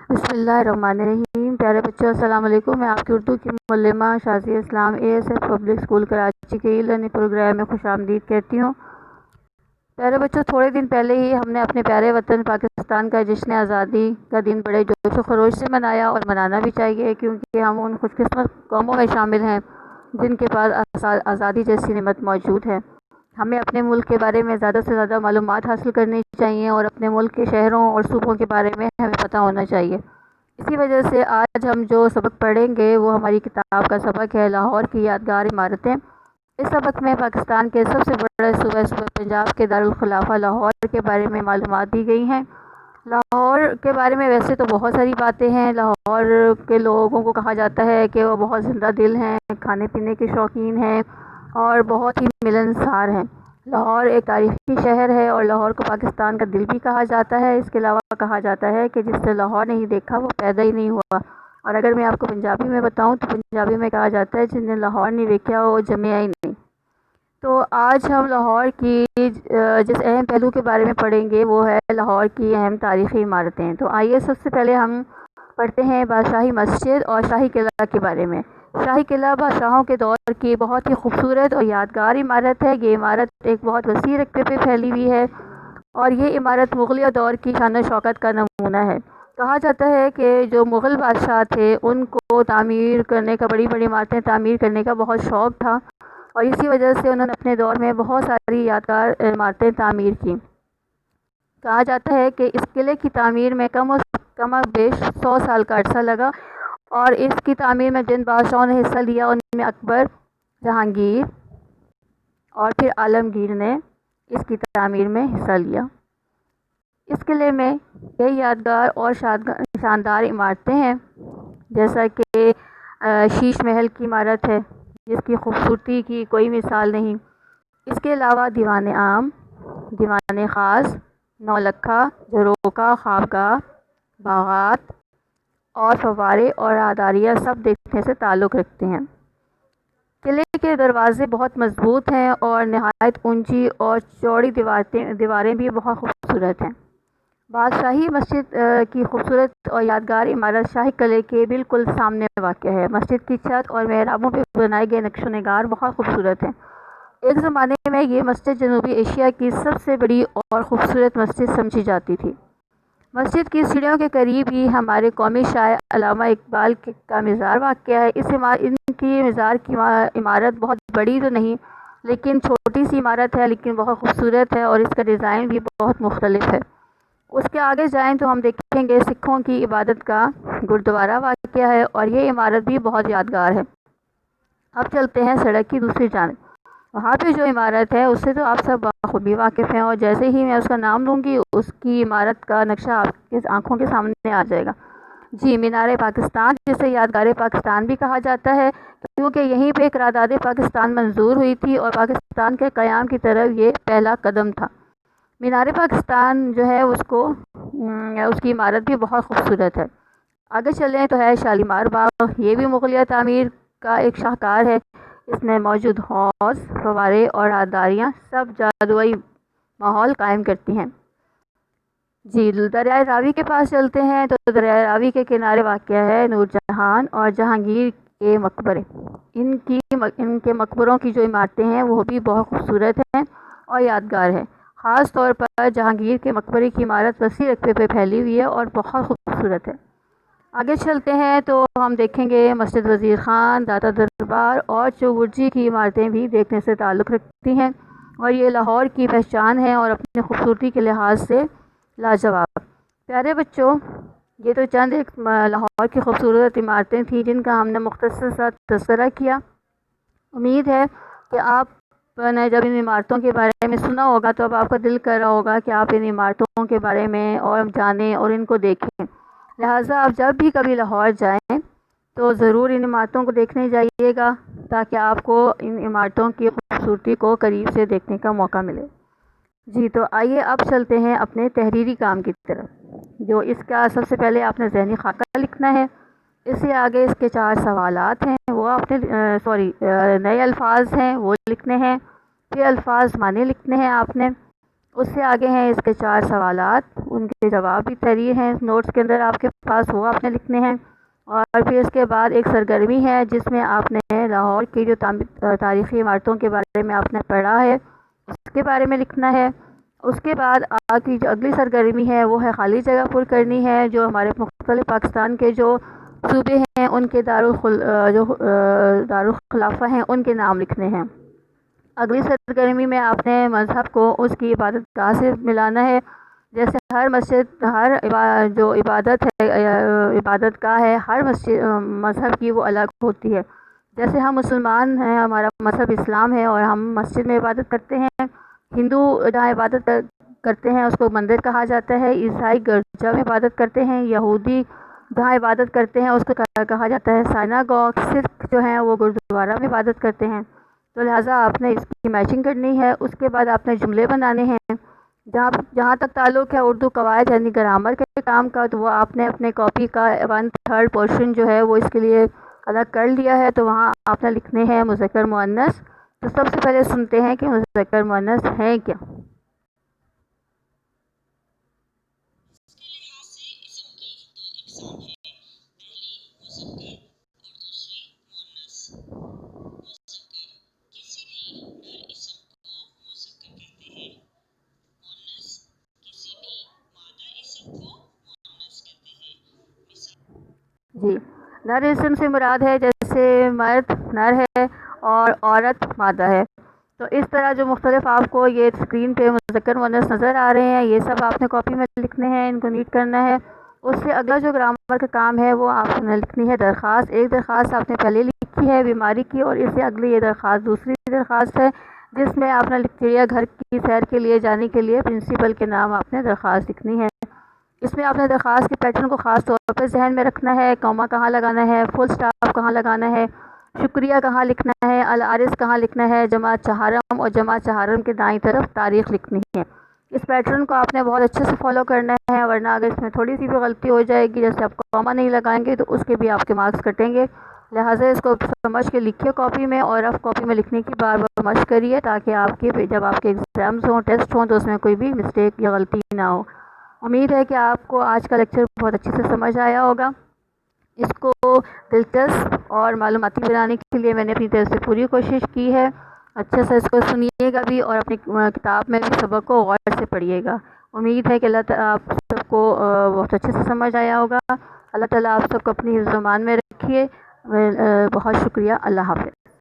بسم اللہ الرحمن الرحیم۔ پیارے بچوں السلام علیکم۔ میں آپ کی اردو کی معلمہ شازیہ اسلام ASF پبلک اسکول کراچی کے لرننگ پروگرام میں خوش آمدید کہتی ہوں۔ پیارے بچوں، تھوڑے دن پہلے ہی ہم نے اپنے پیارے وطن پاکستان کا جشن آزادی کا دن بڑے جوش و خروش سے منایا، اور منانا بھی چاہیے کیونکہ ہم ان خوش قسمت قوموں میں شامل ہیں جن کے پاس آزادی جیسی نعمت موجود ہے۔ ہمیں اپنے ملک کے بارے میں زیادہ سے زیادہ معلومات حاصل کرنی چاہیے، اور اپنے ملک کے شہروں اور صوبوں کے بارے میں ہمیں پتہ ہونا چاہیے۔ اسی وجہ سے آج ہم جو سبق پڑھیں گے وہ ہماری کتاب کا سبق ہے، لاہور کی یادگار عمارتیں۔ اس سبق میں پاکستان کے سب سے بڑے صوبہ پنجاب کے دارالخلافہ لاہور کے بارے میں معلومات دی گئی ہیں۔ لاہور کے بارے میں ویسے تو بہت ساری باتیں ہیں۔ لاہور کے لوگوں کو کہا جاتا ہے کہ وہ بہت زندہ دل ہیں، کھانے پینے کے شوقین ہیں اور بہت ہی ملنسار ہیں۔ لاہور ایک تاریخی شہر ہے اور لاہور کو پاکستان کا دل بھی کہا جاتا ہے۔ اس کے علاوہ کہا جاتا ہے کہ جس نے لاہور نہیں دیکھا وہ پیدا ہی نہیں ہوا، اور اگر میں آپ کو پنجابی میں بتاؤں تو پنجابی میں کہا جاتا ہے جس نے لاہور نہیں دیکھا وہ جمیا ہی نہیں۔ تو آج ہم لاہور کی جس اہم پہلو کے بارے میں پڑھیں گے وہ ہے لاہور کی اہم تاریخی عمارتیں۔ تو آئیے سب سے پہلے ہم پڑھتے ہیں بادشاہی مسجد اور شاہی قلعہ کے بارے میں۔ شاہی قلعہ بادشاہوں کے دور کی بہت ہی خوبصورت اور یادگار عمارت ہے۔ یہ عمارت ایک بہت وسیع رقبے پہ پھیلی ہوئی ہے، اور یہ عمارت مغلیہ دور کی شان و شوکت کا نمونہ ہے۔ کہا جاتا ہے کہ جو مغل بادشاہ تھے ان کو تعمیر کرنے کا، بڑی بڑی عمارتیں تعمیر کرنے کا بہت شوق تھا، اور اسی وجہ سے انہوں نے اپنے دور میں بہت ساری یادگار عمارتیں تعمیر کی۔ کہا جاتا ہے کہ اس قلعے کی تعمیر میں کم و بیش 100 سال کا عرصہ لگا، اور اس کی تعمیر میں جن بادشاہوں نے حصہ لیا ان میں اکبر، جہانگیر اور پھر عالمگیر نے اس کی تعمیر میں حصہ لیا۔ اس قلعے میں کئی یادگار اور شاندار عمارتیں ہیں، جیسا کہ شیش محل کی عمارت ہے جس کی خوبصورتی کی کوئی مثال نہیں۔ اس کے علاوہ دیوان عام، دیوان خاص، نولکھا، جھروکا، خوابگاہ، باغات اور فوارے اور راہداریاں سب دیکھنے سے تعلق رکھتے ہیں۔ قلعے کے دروازے بہت مضبوط ہیں اور نہایت اونچی اور چوڑی دیواریں بھی بہت خوبصورت ہیں۔ بادشاہی مسجد کی خوبصورت اور یادگار عمارت شاہی قلعے کے بالکل سامنے واقع ہے۔ مسجد کی چھت اور محرابوں پہ بنائے گئے نقش و نگار بہت خوبصورت ہیں۔ ایک زمانے میں یہ مسجد جنوبی ایشیا کی سب سے بڑی اور خوبصورت مسجد سمجھی جاتی تھی۔ مسجد کی سیڑھیوں کے قریب ہی ہمارے قومی شاعر علامہ اقبال کا مزار واقع ہے۔ ان کی مزار کی عمارت بہت بڑی تو نہیں، لیکن چھوٹی سی عمارت ہے، لیکن بہت خوبصورت ہے، اور اس کا ڈیزائن بھی بہت مختلف ہے۔ اس کے آگے جائیں تو ہم دیکھیں گے سکھوں کی عبادت کا گردوارہ واقع ہے، اور یہ عمارت بھی بہت یادگار ہے۔ اب چلتے ہیں سڑک کی دوسری جانب۔ وہاں پہ جو عمارت ہے اس سے تو آپ سب بخوبی واقف ہیں، اور جیسے ہی میں اس کا نام لوں گی اس کی عمارت کا نقشہ آپ کی آنکھوں کے سامنے آ جائے گا۔ جی، مینار پاکستان، جسے یادگار پاکستان بھی کہا جاتا ہے کیونکہ یہیں پہ قرارداد پاکستان منظور ہوئی تھی، اور پاکستان کے قیام کی طرف یہ پہلا قدم تھا۔ مینار پاکستان جو ہے اس کی عمارت بھی بہت خوبصورت ہے۔ آگے چلیں تو ہے شالیمار باغ۔ یہ بھی مغلیہ تعمیر کا ایک شاہکار ہے۔ اس میں موجود حوض، فوارے اور راہداریاں سب جادوئی ماحول قائم کرتی ہیں۔ جی، دریائے راوی کے پاس چلتے ہیں تو دریائے راوی کے کنارے واقع ہے نور جہان اور جہانگیر کے مقبرے۔ ان کے مقبروں کی جو عمارتیں ہیں وہ بھی بہت خوبصورت ہیں اور یادگار ہے۔ خاص طور پر جہانگیر کے مقبرے کی عمارت وسیع رقبے پہ پھیلی ہوئی ہے اور بہت خوبصورت ہے۔ آگے چلتے ہیں تو ہم دیکھیں گے مسجد وزیر خان، داتا دربار اور چوبرجی کی عمارتیں بھی دیکھنے سے تعلق رکھتی ہیں، اور یہ لاہور کی پہچان ہے اور اپنی خوبصورتی کے لحاظ سے لاجواب۔ پیارے بچوں، یہ تو چند ایک لاہور کی خوبصورت عمارتیں تھیں جن کا ہم نے مختصر سا تذکرہ کیا۔ امید ہے کہ آپ نے جب ان عمارتوں کے بارے میں سنا ہوگا تو اب آپ کا دل کر رہا ہوگا کہ آپ ان عمارتوں کے بارے میں اور جانیں اور ان کو دیکھیں۔ لہٰذا آپ جب بھی کبھی لاہور جائیں تو ضرور ان عمارتوں کو دیکھنے جائیے گا تاکہ آپ کو ان عمارتوں کی خوبصورتی کو قریب سے دیکھنے کا موقع ملے۔ جی، تو آئیے اب چلتے ہیں اپنے تحریری کام کی طرف، جو اس کا سب سے پہلے آپ نے ذہنی خاکہ لکھنا ہے۔ اس سے آگے اس کے 4 سوالات ہیں، وہ آپ نے نئے الفاظ ہیں وہ لکھنے ہیں، پھر الفاظ معنی لکھنے ہیں آپ نے، اس سے آگے ہیں اس کے 4 سوالات، ان کے جواب بھی تحریر ہیں نوٹس کے اندر آپ کے پاس، وہ آپ نے لکھنے ہیں۔ اور پھر اس کے بعد ایک سرگرمی ہے جس میں آپ نے لاہور کی جو تاریخی عمارتوں کے بارے میں آپ نے پڑھا ہے اس کے بارے میں لکھنا ہے۔ اس کے بعد آپ کی جو اگلی سرگرمی ہے وہ ہے خالی جگہ پر کرنی ہے، جو ہمارے مختلف پاکستان کے جو صوبے ہیں ان کے دارالخلافہ ہیں ان کے نام لکھنے ہیں۔ اگلی سرگرمی میں آپ نے مذہب کو اس کی عبادت گاہ سے ملانا ہے، جیسے ہر مسجد، جو عبادت ہے، عبادت گاہ ہے، ہر مسجد مذہب کی وہ الگ ہوتی ہے۔ جیسے ہم مسلمان ہیں، ہمارا مذہب اسلام ہے اور ہم مسجد میں عبادت کرتے ہیں، ہندو جہاں عبادت کرتے ہیں اس کو مندر کہا جاتا ہے، عیسائی گرجا میں عبادت کرتے ہیں، یہودی جہاں عبادت کرتے ہیں اس کو کہا جاتا ہے سائناگوگ، سکھ جو ہیں وہ گردوارہ میں عبادت کرتے ہیں۔ تو لہٰذا آپ نے اس کی میچنگ کرنی ہے۔ اس کے بعد آپ نے جملے بنانے ہیں، جہاں تک تعلق ہے اردو قواعد یعنی گرامر کے کام کا، تو وہ آپ نے اپنے کاپی کا 1/3 پورشن جو ہے وہ اس کے لیے الگ کر لیا ہے، تو وہاں آپ نے لکھنے ہیں مذکر مؤنث۔ تو سب سے پہلے سنتے ہیں کہ مذکر مؤنث ہیں کیا۔ جی، نر اسم سے مراد ہے جیسے مرد نر ہے اور عورت مادہ ہے۔ تو اس طرح جو مختلف آپ کو یہ اسکرین پہ مذکر مؤنث نظر آ رہے ہیں، یہ سب آپ نے کاپی میں لکھنے ہیں، ان کو نیٹ کرنا ہے۔ اس سے اگلا جو گرامر کا کام ہے وہ آپ نے لکھنی ہے درخواست۔ ایک درخواست آپ نے پہلے لکھی ہے بیماری کی، اور اس سے اگلی یہ درخواست دوسری درخواست ہے جس میں آپ نے چڑیا گھر کی سیر کے لیے جانے کے لیے پرنسپل کے نام آپ نے درخواست لکھنی ہے۔ اس میں آپ نے درخواست کے پیٹرن کو خاص طور پہ ذہن میں رکھنا ہے، کوما کہاں لگانا ہے، فل سٹاپ کہاں لگانا ہے، شکریہ کہاں لکھنا ہے، العارض کہاں لکھنا ہے، جمع چہارم اور جمع چہارم کے دائیں طرف تاریخ لکھنی ہے۔ اس پیٹرن کو آپ نے بہت اچھے سے فالو کرنا ہے، ورنہ اگر اس میں تھوڑی سی بھی غلطی ہو جائے گی، جیسے آپ کوما نہیں لگائیں گے، تو اس کے بھی آپ کے مارکس کٹیں گے۔ لہٰذا اس کو سمجھ کے لکھیے کاپی میں، اور رف کاپی میں لکھنے کی بار بار مشق کریے، تاکہ آپ کے جب آپ کے ایگزامز ہوں، ٹیسٹ ہوں، تو اس میں کوئی بھی مسٹیک یا غلطی نہ ہو۔ امید ہے کہ آپ کو آج کا لیکچر بہت اچھے سے سمجھ آیا ہوگا۔ اس کو دلچسپ اور معلوماتی بنانے کے لیے میں نے اپنی طرف سے پوری کوشش کی ہے۔ اچھے سے اس کو سنیے گا بھی، اور اپنی کتاب میں بھی سبق کو غور سے پڑھیے گا۔ امید ہے کہ اللہ تعالیٰ آپ سب کو بہت اچھے سے سمجھ آیا ہوگا۔ اللہ تعالیٰ آپ سب کو اپنی حفظ و امان میں رکھیے۔ بہت شکریہ۔ اللہ حافظ۔